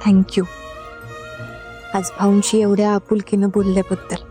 Thank you आज भाऊंशी एवढ्या आपुलकीनं बोलल्याबद्दल.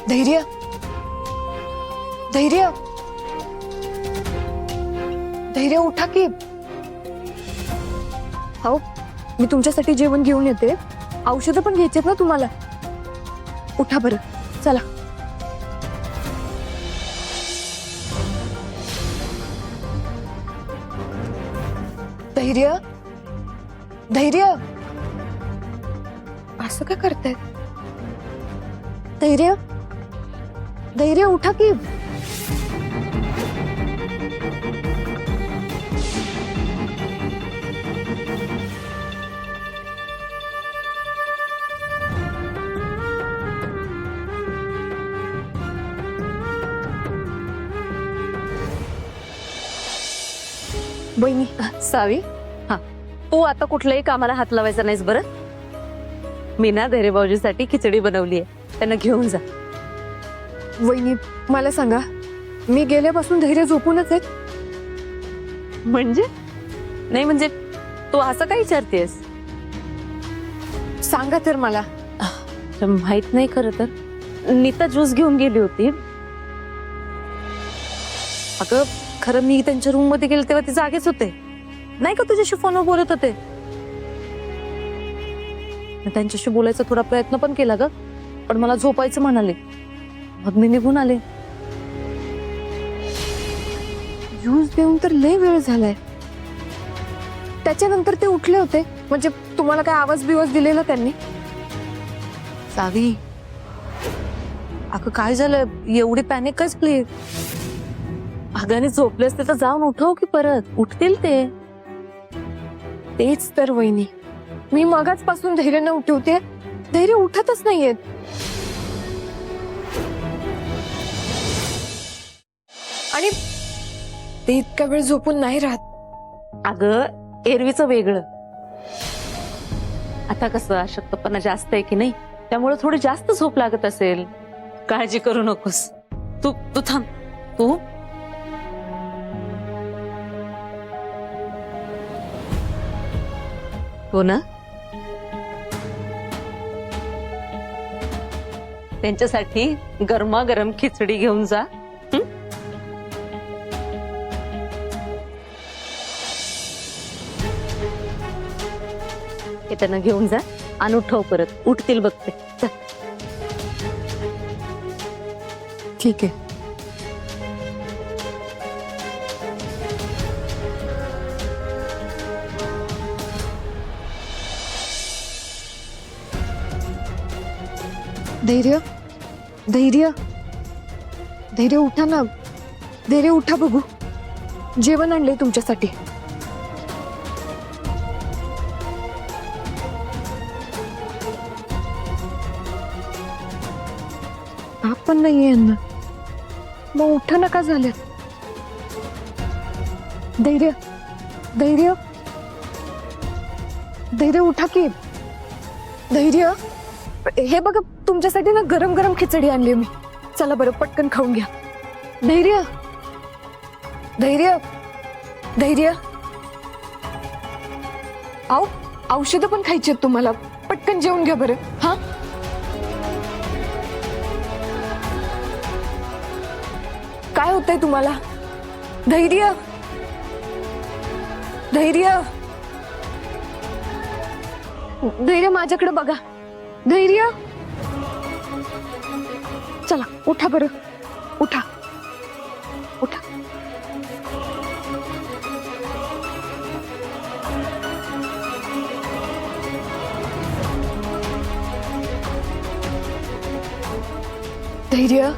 धैर्य धैर्य धैर्य उठा की. हो मी तुमच्यासाठी जेवण घेऊन येते. औषधं पण घ्यायची ना तुम्हाला. उठा बरं चला. धैर्य धैर्य असं काय करतायत. धैर्य धैर्य उठा की. बहिणी सावी, हा तू आता कुठल्याही कामाला हात लावायचा नाहीस बरं. मी ना धैर्य भाऊजीसाठी खिचडी बनवली आहे, त्यांना घेऊन जा. वहिनी मला सांगा, मी गेल्यापासून धैर्य झोपूनच आहे. म्हणजे नाही म्हणजे तू असं काय विचारतेस. सांगा तर मला. माहित नाही खरं तर नीता ज्यूस घेऊन गेली होती. अगं खरं मी त्यांच्या रूम मध्ये गेले तेव्हा ते जागेच होते, नाही का तुझ्याशी फोनवर बोलत होते. त्यांच्याशी बोलायचा थोडा प्रयत्न पण केला ग, पण मला झोपायचं म्हणाले, मग मी निघून आले. ज्यूस देऊन तर लय वेळ झालाय. त्याच्यानंतर ते उठले होते म्हणजे तुम्हाला काय आवाज बिवाज दिलेला त्यांनी. सावी अगं काय झालं, एवढी पॅनिक कस प्लीज. अगाने झोपले असते तर जाऊन उठव की परत, उठतील ते. तेच तर वहिनी, मी मगाच पासून धैर्यानं उठवते, धैर्य उठतच नाहीयेत. आणि ते इतका वेळ झोपून नाही राहत. अगं एरवीचं वेगळं, आता कसं अशक्तपणा जास्त आहे की नाही, त्यामुळे थोडी जास्त झोप लागत असेल. काळजी करू नकोस. तू तू थांब. तू हो ना, त्यांच्यासाठी गरमागरम खिचडी घेऊन जा. हे त्यांना घेऊन जा आणि उठव परत, उठतील बघते. चल. ठीक आहे. धैर्य धैर्य धैर्य उठा ना. धैर्य उठा, बघू जेवण आणलंय तुमच्यासाठी. आपण नाहीये यांना, मग उठा नका झालं. धैर्य धैर्य धैर्य उठा की. धैर्य हे बघा तुमच्यासाठी ना गरम गरम खिचडी आणली मी. चला बरं पटकन खाऊन घ्या. धैर्य धैर्य धैर्य आओ, औषधं पण खायची आहेत तुम्हाला. पटकन जेवून घ्या बरं. हा काय होतंय तुम्हाला. धैर्य धैर्य धैर्य माझ्याकडे बघा. धैर्य चला उठा बरं. उठा उठा. धैर्य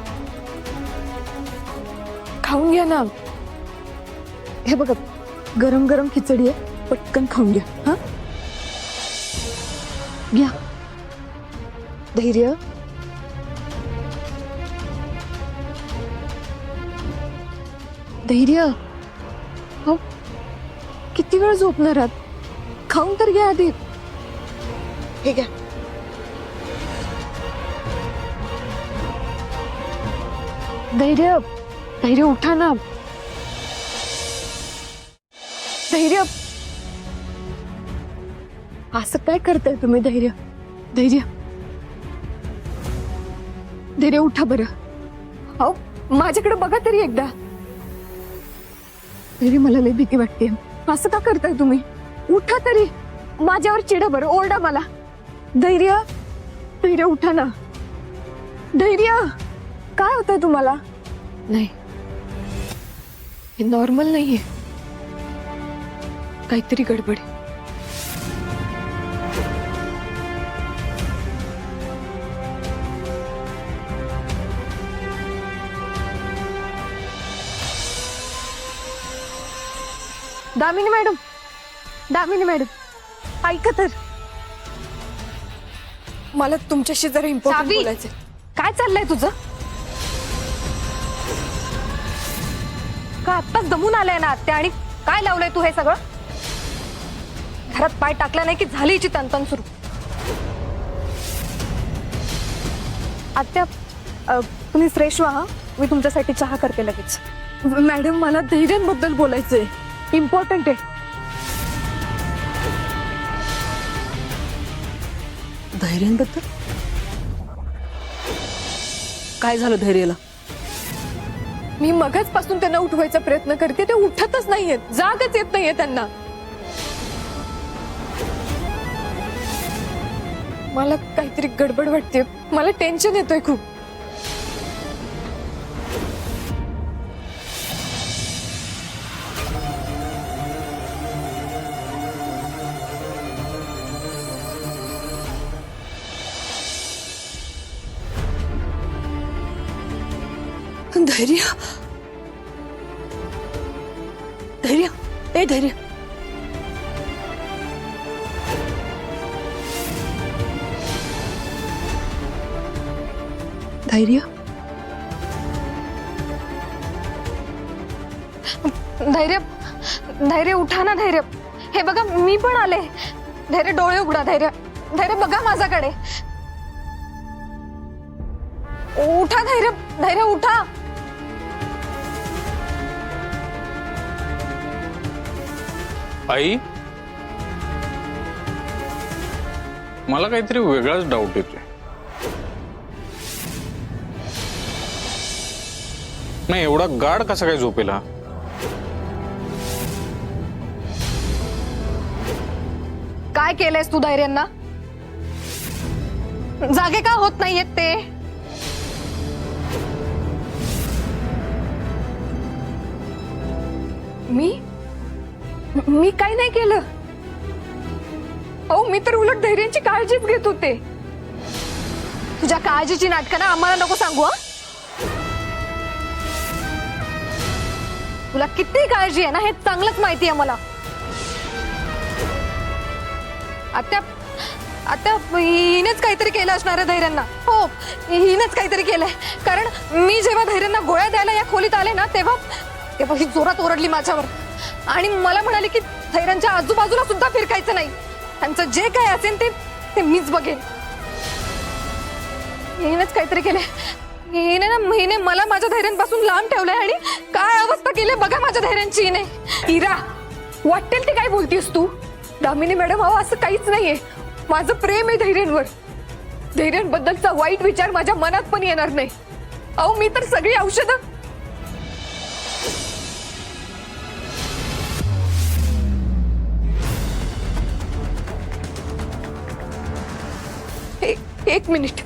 खाऊन घ्या ना. हे बघा, गरम गरम खिचडी आहे, पटकन खाऊन घ्या. हा, घ्या. धैर्य, धैर्य. हो, किती वेळ झोपणार आहात? खाऊन तर घ्या आधी. हे घ्या. धैर्य, धैर्य उठा ना. धैर्य, असं काय करताय तुम्ही? धैर्य, धैर्य, धैर्य उठा बरं. हो, माझ्याकडे बघा तरी एकदा. धैर्य, मला लई भीती वाटते. असं का करताय तुम्ही? उठा तरी. माझ्यावर चिडा बरं, ओरडा मला. धैर्य, धैर्य उठा ना. धैर्य, काय होतंय तुम्हाला? नाही, हे नॉर्मल नाहीये, काहीतरी गडबड आहे. दामिनी मॅडम, दामिनी मॅडम, ऐका तर. मला तुमच्याशी जरा इम्पॉर्टंट सावी! बोलायचंय. काय चाललंय तुझं? का आत्ताच दमून आलाय ना आत्या, आणि काय लावलंय तू हे सगळं? घरात पाय टाकला नाही की झाली हिची तनतन सुरू. आत्या, तुम्ही फ्रेश व्हा. मी तुमच्यासाठी चहा करते लगेच. मॅडम, मला धैर्यांबद्दल बोलायचंय, इम्पॉर्टंट आहे. धैर्यांबद्दल काय झालं? धैर्याला मी मगच पासून त्यांना उठवायचा प्रयत्न करते, ते उठतच नाहीयेत, जागच येत नाहीये त्यांना. मला काहीतरी गडबड वाटते, मला टेन्शन येतोय खूप. धैर्य, धैर्य, ए धैर्य. धैर्य, धैर्य, धैर्य उठा ना. धैर्य, हे बघा मी पण आले. धैर्य, डोळे उघडा. धैर्य, धैर्य बघा माझ्याकडे. उठा धैर्य, धैर्य उठा. आई, मला काहीतरी वेगळाच डाऊट येतोय. नाही, एवढा गाढ कसा काय झोपेला? काय केलंयस तू धैर्यांना? जागे का होत नाहीयेत ते? मी काही नाही केलं. अहो, मी तर उलट धैर्यांची काळजीच घेत होते. तुझ्या काळजीची नाटकं ना आम्हाला नको सांगू. हा, तुला किती काळजी आहे ना हे चांगलंच माहिती आहे मला. आत्या, आत्या, हिनेच काहीतरी केलं असणार आहे धैर्यांना. हो, हिनेच काहीतरी केलंय. कारण मी जेव्हा धैर्यांना गोळ्या द्यायला या खोलीत आले ना, तेव्हा ही जोरात ओरडली माझ्यावर आणि मला म्हणाली की धैर्यांच्या आजूबाजूला सुद्धा फिरकायचं नाही. त्यांचं जे काय असेल ते मीच बघेन. हिनेच काहीतरी केलंय. हिने मला माझ्या धैर्यांपासून लांब ठेवलंय आणि काय अवस्था केली बघा माझ्या धैर्यांची हिने. इरा, वाटेल ते काय बोलतीस तू? दामिनी मॅडम, अहो असं काहीच नाहीये. माझं प्रेम आहे धैर्यांवर. धैर्यांबद्दलचा वाईट विचार माझ्या मनात पण येणार नाही. अहो, मी तर सगळी औषधं एक मिनिट.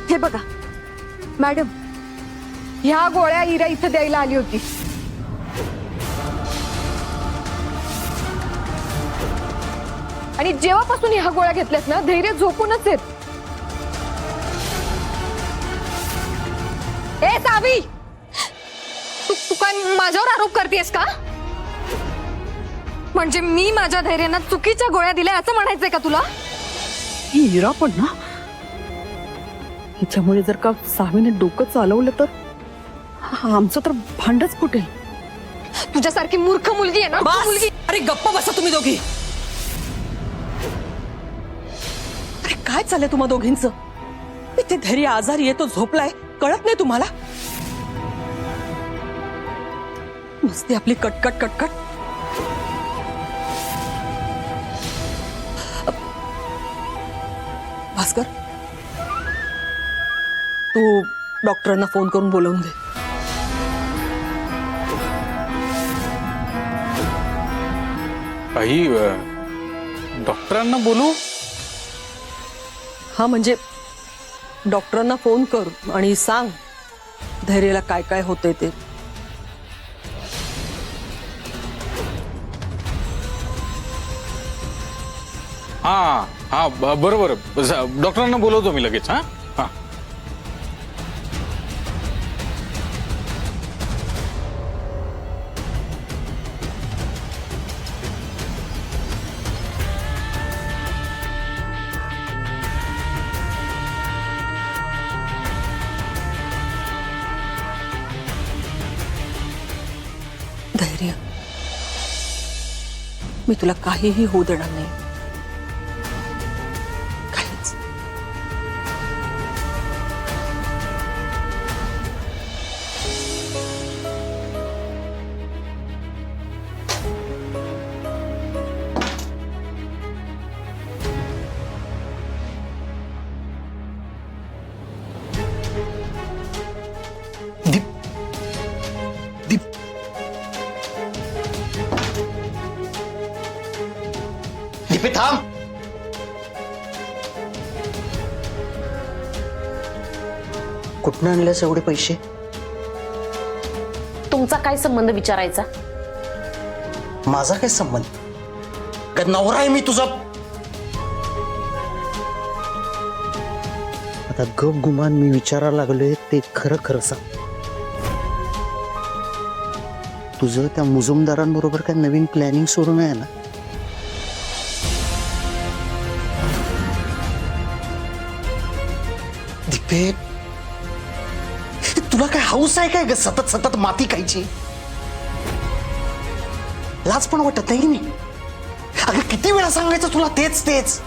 हे बघा मॅडम, ह्या गोळ्या इरा इथं द्यायला आली होती. आणि जेव्हापासून ह्या गोळ्या घेतल्यात ना धैर्य झोपूनच आहेत. ए सावी, तू काय माझ्यावर आरोप करतेस का? म्हणजे मी माझ्या धैर्यांना चुकीच्या गोळ्या दिल्या असं म्हणायचंय का तुला? ही हिरा पण ना, हिच्यामुळे जर का सावीने डोकं चालवलं तर आमचं तर भांडच फुटेल. तुझ्यासारखी मूर्ख मुलगी आहे ना, बस! मुलगी. अरे गप्प बसा तुम्ही दोघी. अरे काय चाललंय तुम्हा दोघींचं? इथे धैर्य आजारी आहे, तो झोपलाय, कळत नाही तुम्हाला? नुसती आपली कटकट कटकट. भास्कर, तू डॉक्टरांना फोन करून बोलवून दे. काही डॉक्टरांना बोलू? हा म्हणजे डॉक्टरांना फोन कर आणि सांग धैर्याला काय काय होतंय ते. हा हा बरोबर, डॉक्टरांना बोलवतो मी लगेच. हा हा. धैर्य, मी तुला काहीही होऊ देणार नाही. काहीच. दीप दीप दीपे थांब. कुठनं आणलेस एवढे पैसे? तुमचा काय संबंध विचारायचा? माझा काय संबंध? का नवरा आहे मी तुझा? आता गप गुमान मी विचारायला लागलोय ते खरं खरं सांग. तुझं त्या मुजुमदारांबरोबर काय नवीन प्लॅनिंग सुरू नाही ना? दीपे, तुला काय हाऊस आहे काय ग सतत सतत माती खायची? लाज पण वाटत नाही मी. अगं किती वेळा सांगायचं तुला तेच तेच.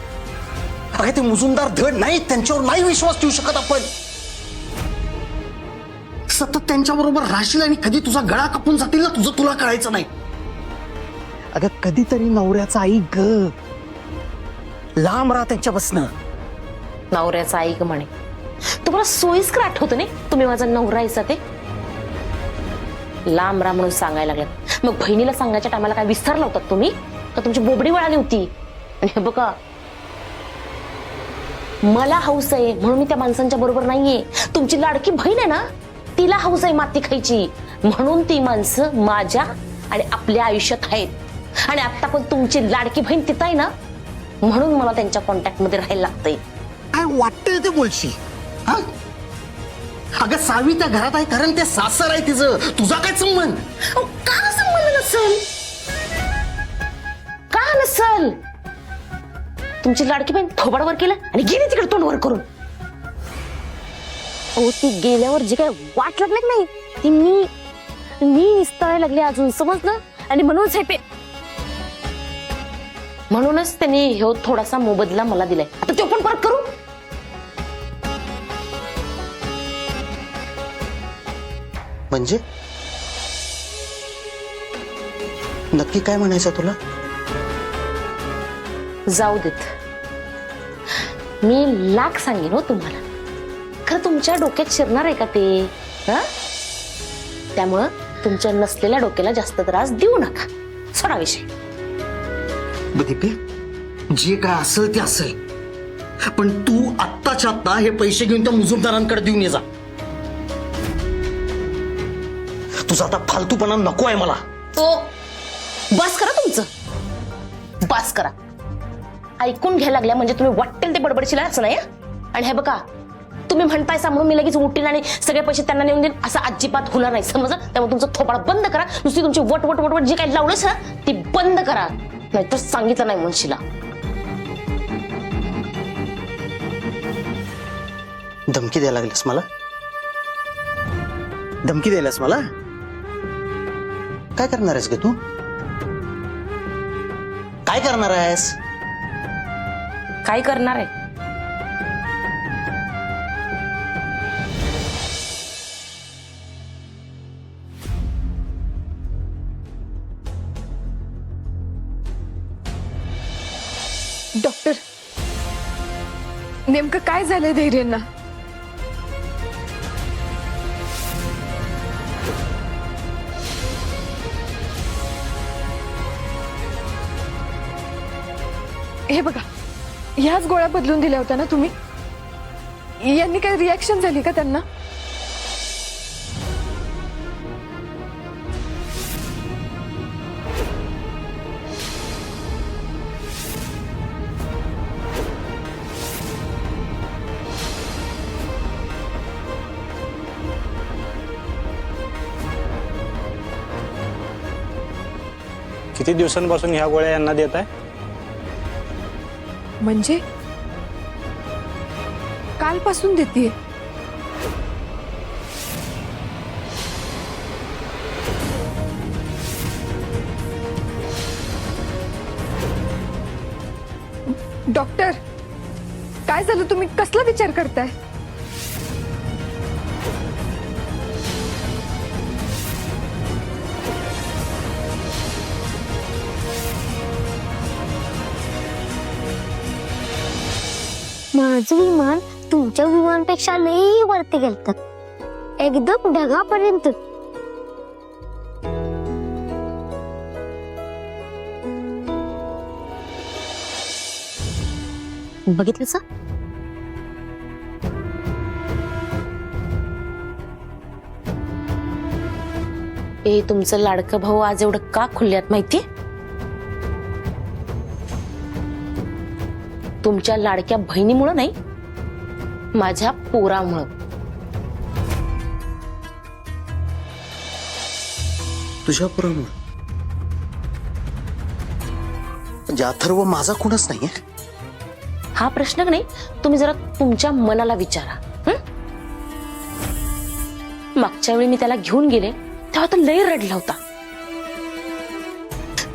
अगं ते मुजुमदार धड नाही, त्यांच्यावर नाही विश्वास ठेवू शकत आपण. सतत त्यांच्याबरोबर राहशील आणि कधी तुझा गळा कापून जातील ना तुझं तुला कळायचं नाही. अगं कधीतरी नवऱ्याचा आई ग, लांब राहा त्यांच्यापासनं. नवऱ्याचा ऐक म्हणे. तुम्हाला सोयीस्कर आठवतं नाही तुम्ही माझा नवरा आहेसा ते? लांब राहा म्हणून सांगायला लागलात. मग बहिणीला सांगायच्या टायमाला काय विसरला होतात तुम्ही? का तुमची बोबडी वळाली होती? आणि हे बघा, मला हौस आहे म्हणून मी त्या माणसांच्या बरोबर नाहीये. तुमची लाडकी बहीण आहे ना, तिला हौस आहे माती खायची म्हणून ती माणसं माझ्या आणि आपल्या आयुष्यात आहेत. आणि आता पण तुमची लाडकी बहीण तिथं आहे ना, म्हणून मला त्यांच्या कॉन्टॅक्ट मध्ये राहायला लागतंय. काय वाटतंय ते बोलशील? हा? अगं सावी त्या घरात आहे कारण ते सासर आहे तिचं. तुझा काय संबंध? अहो, का संबंध नसेल? का नसेल? तुमची लाडकी बहीण थोबाडवर केलं आणि गेली तिकडे तोंडवर करून. अहो, ती गेल्यावर जे काय वाट लागली नाही ती मी निस्तारायला लागले अजून, समजलं? आणि म्हणूनच हे म्हणूनच त्यांनी ह्यो थोडासा मोबदला मला दिलाय. आता तो पण परत करू? म्हणजे नक्की काय म्हणायचं तुला? जाऊ देत, मी लाख सांगेन हो तुम्हाला. खरं तुमच्या डोक्यात शिरणार आहे का ते? त्यामुळं तुमच्या नसलेल्या डोक्याला जास्त त्रास देऊ नका. सोडा विषय. दीपे, जे काय असेल ते असेल, पण तू आत्ताच्या आत्ता हे पैसे घेऊन त्या मुजुमदारांकडे देऊन ये जा. तुझा आता फालतूपणा नको आहे मला. तो बस करा तुमचं, बस करा. ऐकून घ्यायला लागल्या म्हणजे तुम्ही वाटेल ते बडबडशील असं नाही हं? आणि हे बघा, तुम्ही म्हणतायसा म्हणून मी लगेच उठीन आणि सगळे पैसे त्यांना नेऊन देईन असं अजिबात होणार नाही, समजलं? त्यामुळे तुमचं थोपाड बंद करा. नुसती तुमची वट वट वट वट जी काही लावलंच ना ती बंद करा, नाहीतर सांगितलं नाही म्हणशीला. धमकी द्यायला लागलीस मला? धमकी द्यायलास मला? काय करणार आहेस ग तू? काय करणार आहेस? काय करणार आहे? डॉक्टर, नेमकं काय झालंय धैर्यांना? हे बघा, ह्याच गोळ्या बदलून दिल्या होत्या ना तुम्ही? यांनी काही रिॲक्शन झाली का त्यांना? किती दिवसांपासून ह्या गोळ्या यांना देत आहे? म्हणजे कालपासून देतीये. डॉक्टर, काय झालं? तुम्ही कसला विचार करताय? माझं विमान तुमच्या विमानापेक्षा लई वरती गेलत, एकदम ढगापर्यंत. बघितलं सा? ए तुमचं लाडकं भाऊ आज एवढं का खुलल्यात माहितीये? तुमच्या लाडक्या बहिणीमुळं नाही, माझ्या पोरामुळं. तुझ्या बरोबर म्हणजे अथर्व माझा कोणच नाहीये? हा प्रश्न नाही, तुम्ही जरा तुमच्या मनाला विचारा. हं? मागच्या वेळी मी त्याला घेऊन गेले तेव्हा तो लय रडला होता.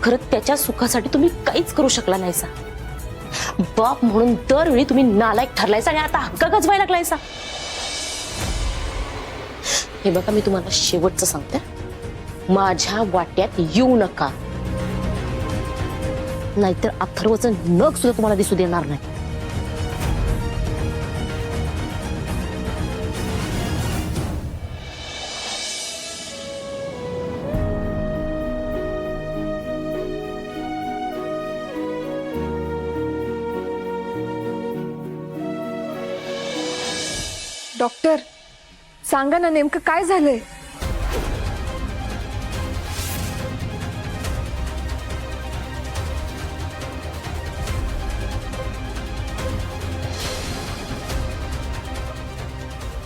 खरं त्याच्या सुखासाठी तुम्ही काहीच करू शकला नाहीसा. बाप म्हणून दरवेळी तुम्ही नालायक ठरलायसा आणि आता हक्क गजवायला लागलायसा. हे बघा, मी तुम्हाला शेवटचं सांगते, माझ्या वाट्यात येऊ नका, नाहीतर अथर्वचं नख सुद्धा तुम्हाला दिसू देणार नाही. डॉक्टर, सांगा ना नेमकं काय झालंय?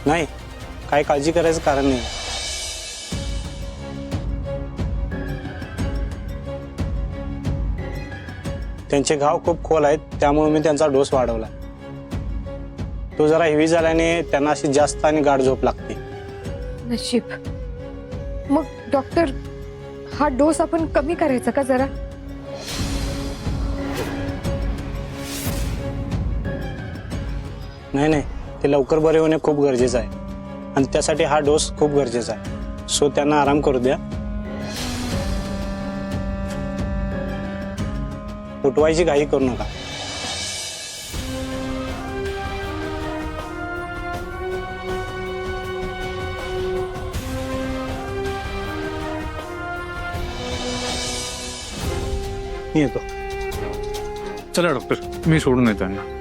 नाही, काय काळजी करायचं कारण नाही. त्यांचे घाव खूप खोल आहेत, त्यामुळे मी त्यांचा डोस वाढवला. तो जरा हेवी झाल्याने त्यांना अशी जास्त आणि गाढ झोप लागते. नशीब. मग डॉक्टर, हा डोस आपण कमी करायचा का जरा? नाही नाही, ते लवकर बरे होणे खूप गरजेचं आहे आणि त्यासाठी हा डोस खूप गरजेचा आहे. सो त्यांना आराम करू द्या. उठवायची घाई करू नका. मी येतो. चला डॉक्टर, मी सोडून येतो यांना.